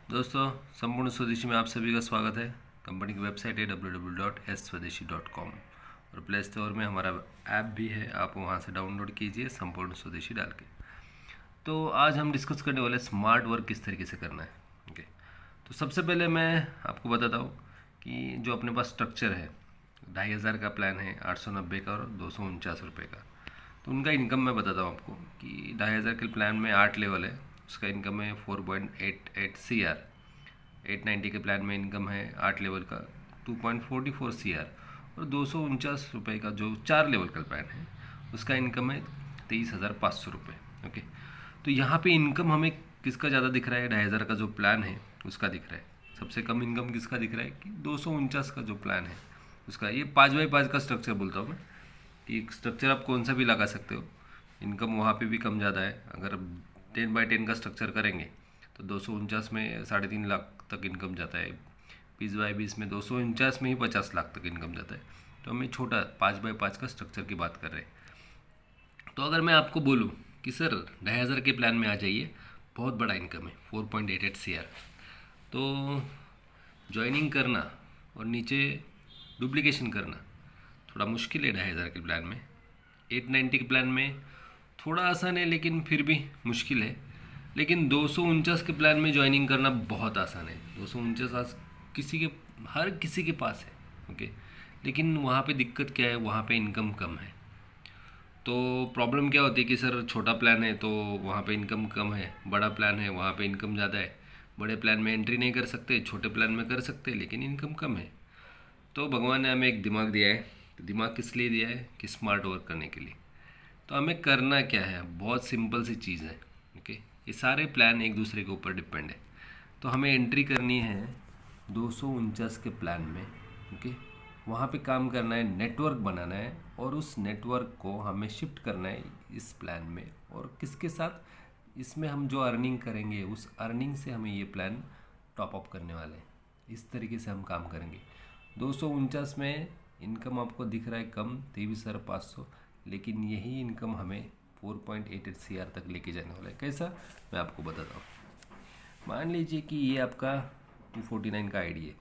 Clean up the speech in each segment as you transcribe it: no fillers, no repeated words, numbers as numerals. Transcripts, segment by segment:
दोस्तों, संपूर्ण स्वदेशी में आप सभी का स्वागत है। कंपनी की वेबसाइट है www.swdeshi.com और प्ले स्टोर में हमारा ऐप भी है, आप वहां से डाउनलोड कीजिए संपूर्ण स्वदेशी डाल के। तो आज हम डिस्कस करने वाले स्मार्ट वर्क किस तरीके से करना है। ओके, तो सबसे पहले मैं आपको बताता हूँ कि जो अपने पास स्ट्रक्चर है, 2500 का प्लान है, 890 का और 249 रुपये का। तो उनका इनकम मैं बताता हूँ आपको कि 2500 के प्लान में 8 लेवल है, उसका इनकम है 4.88 CR। 890 के प्लान में इनकम है 8 लेवल का 2.44 CR और 249 रुपये का जो 4 लेवल का प्लान है उसका इनकम है 23,500 रुपये। ओके, तो यहाँ पे इनकम हमें किसका ज़्यादा दिख रहा है? 2500 का जो प्लान है उसका दिख रहा है। सबसे कम इनकम किसका दिख रहा है कि 249 का जो प्लान है उसका। ये 5x5 का स्ट्रक्चर बोलता हूँ मैं कि स्ट्रक्चर आप कौन सा भी लगा सकते हो, इनकम वहाँ पे भी कम ज़्यादा है। अगर 10x10 का स्ट्रक्चर करेंगे तो 249 में 3.5 लाख तक इनकम जाता है, 20x20 में 249 में ही 50 लाख तक इनकम जाता है। तो हम एक छोटा 5x5 का स्ट्रक्चर की बात कर रहे हैं। तो अगर मैं आपको बोलूँ कि सर 2500 के प्लान में आ जाइए, बहुत बड़ा इनकम है 4.88 CR, तो ज्वाइनिंग करना और नीचे डुप्लीकेशन करना थोड़ा मुश्किल है 2500 के प्लान में। 890 के प्लान में थोड़ा आसान है लेकिन फिर भी मुश्किल है। लेकिन 249 के प्लान में ज्वाइनिंग करना बहुत आसान है। 249 आज हर किसी के पास है। ओके, लेकिन वहाँ पे दिक्कत क्या है? वहाँ पे इनकम कम है। तो प्रॉब्लम क्या होती है कि सर छोटा प्लान है तो वहाँ पे इनकम कम है, बड़ा प्लान है वहाँ पे इनकम ज़्यादा है। बड़े प्लान में एंट्री नहीं कर सकते, छोटे प्लान में कर सकते लेकिन इनकम कम है। तो भगवान ने हमें एक दिमाग दिया है। तो दिमाग किस लिए दिया है? कि स्मार्ट वर्क करने के लिए। तो हमें करना क्या है? बहुत सिंपल सी चीज़ है। ओके, ये सारे प्लान एक दूसरे के ऊपर डिपेंड है। तो हमें एंट्री करनी है 249 के प्लान में। ओके, वहाँ पे काम करना है, नेटवर्क बनाना है और उस नेटवर्क को हमें शिफ्ट करना है इस प्लान में। और किसके साथ? इसमें हम जो अर्निंग करेंगे उस अर्निंग से हमें ये प्लान टॉप अप करने वाले हैं। इस तरीके से हम काम करेंगे। 249 में इनकम आपको दिख रहा है कम 23,500, लेकिन यही इनकम हमें 4.88 CR तक लेके जाने वाला है। कैसा? मैं आपको बताता हूँ। मान लीजिए कि ये आपका 249 का आईडी है।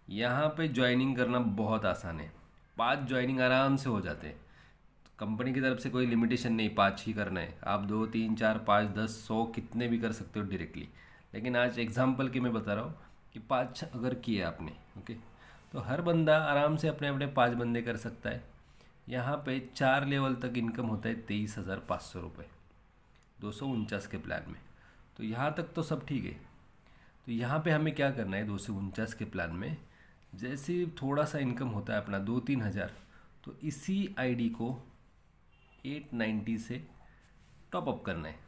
यहाँ पे ज्वाइनिंग करना बहुत आसान है, 5 ज्वाइनिंग आराम से हो जाते हैं। तो कंपनी की तरफ से कोई लिमिटेशन नहीं, 5 ही करना है। आप 2, 3, 4, 5, 10, 100 कितने भी कर सकते हो डायरेक्टली। लेकिन आज एग्जाम्पल की मैं बता रहा हूँ कि 5 अगर किए आपने, ओके, तो हर बंदा आराम से अपने अपने 5 बंदे कर सकता है। यहाँ पे 4 लेवल तक इनकम होता है 23,500 रुपये 249 के प्लान में। तो यहाँ तक तो सब ठीक है। तो यहाँ पे हमें क्या करना है? 249 के प्लान में जैसे ही थोड़ा सा इनकम होता है अपना 2-3 हज़ार, तो इसी आईडी को 890 से टॉप अप करना है,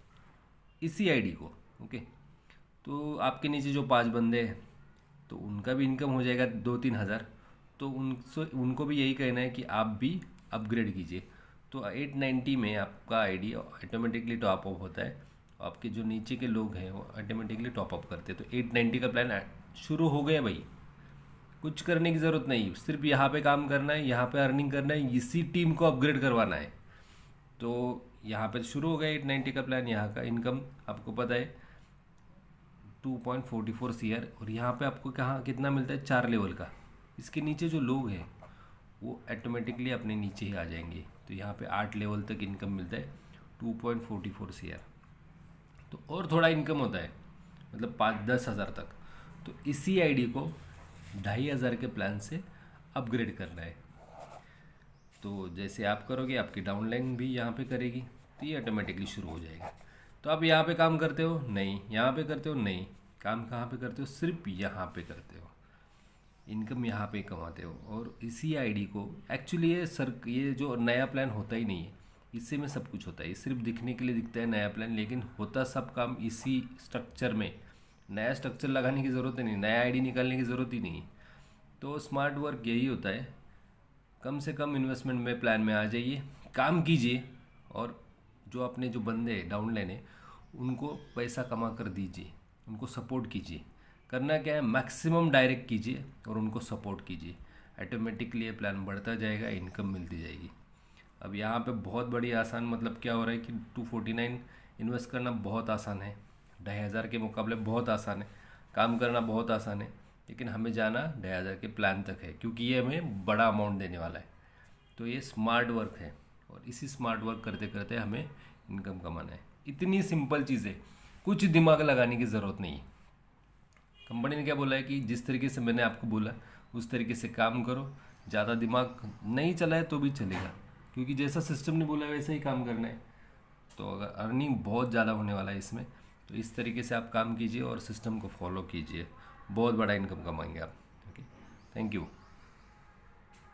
इसी आईडी को। ओके, तो आपके नीचे जो 5 बंदे हैं तो उनका भी इनकम हो जाएगा 2-3 हज़ार। तो उनको भी यही कहना है कि आप भी अपग्रेड कीजिए। तो 890 में आपका आईडी ऑटोमेटिकली टॉप अप होता है। आपके जो नीचे के लोग हैं वो ऑटोमेटिकली टॉप अप करते हैं। तो 890 का प्लान शुरू हो गया भाई। कुछ करने की ज़रूरत नहीं, सिर्फ यहाँ पे काम करना है, यहाँ पे अर्निंग करना है, इसी टीम को अपग्रेड करवाना है। तो यहाँ पे शुरू हो गया 890 का प्लान। यहाँ का इनकम आपको पता है 2.44 CR और यहाँ पे आपको कहाँ कितना मिलता है? 4 लेवल का। इसके नीचे जो लोग हैं वो ऑटोमेटिकली अपने नीचे ही आ जाएंगे। तो यहाँ पे 8 लेवल तक इनकम मिलता है 2.44 CR। तो और थोड़ा इनकम होता है, मतलब 5-10 हज़ार तक। तो इसी आईडी को 2,500 के प्लान से अपग्रेड करना है। तो जैसे आप करोगे आपकी डाउनलाइन भी यहाँ पे करेगी, तो ये ऑटोमेटिकली शुरू हो जाएगा। तो आप यहाँ पे काम करते हो? नहीं। यहाँ पे करते हो? नहीं। काम कहाँ पे करते हो? सिर्फ यहाँ पे करते हो, इनकम यहाँ पे कमाते हो। और इसी आईडी को एक्चुअली ये जो नया प्लान होता ही नहीं है, इससे में सब कुछ होता है। ये सिर्फ दिखने के लिए दिखता है नया प्लान, लेकिन होता सब काम इसी स्ट्रक्चर में। नया स्ट्रक्चर लगाने की ज़रूरत ही नहीं, नया आईडी निकालने की ज़रूरत ही नहीं। तो स्मार्ट वर्क यही होता है, कम से कम इन्वेस्टमेंट में प्लान में आ जाइए, काम कीजिए और जो अपने जो बंदे डाउनलाइन है उनको पैसा कमा कर दीजिए, उनको सपोर्ट कीजिए। करना क्या है? मैक्सिमम डायरेक्ट कीजिए और उनको सपोर्ट कीजिए। ऑटोमेटिकली ये प्लान बढ़ता जाएगा, इनकम मिलती जाएगी। अब यहाँ पे बहुत बड़ी आसान मतलब क्या हो रहा है कि 249 इन्वेस्ट करना बहुत आसान है, 2,500 के मुकाबले बहुत आसान है। काम करना बहुत आसान है, लेकिन हमें जाना 10,000 के प्लान तक है, क्योंकि ये हमें बड़ा अमाउंट देने वाला है। तो ये स्मार्ट वर्क है, और इसी स्मार्ट वर्क करते करते हमें इनकम कमाना है। इतनी सिंपल चीज़ है, कुछ दिमाग लगाने की ज़रूरत नहीं है। कंपनी ने क्या बोला है कि जिस तरीके से मैंने आपको बोला उस तरीके से काम करो, ज़्यादा दिमाग नहीं चलाए तो भी चलेगा, क्योंकि जैसा सिस्टम ने बोला वैसा ही काम करना है। तो अगर अर्निंग बहुत ज़्यादा होने वाला है इसमें, तो इस तरीके से आप काम कीजिए और सिस्टम को फॉलो कीजिए, बहुत बड़ा इनकम कमाएंगे आप। Okay, thank you.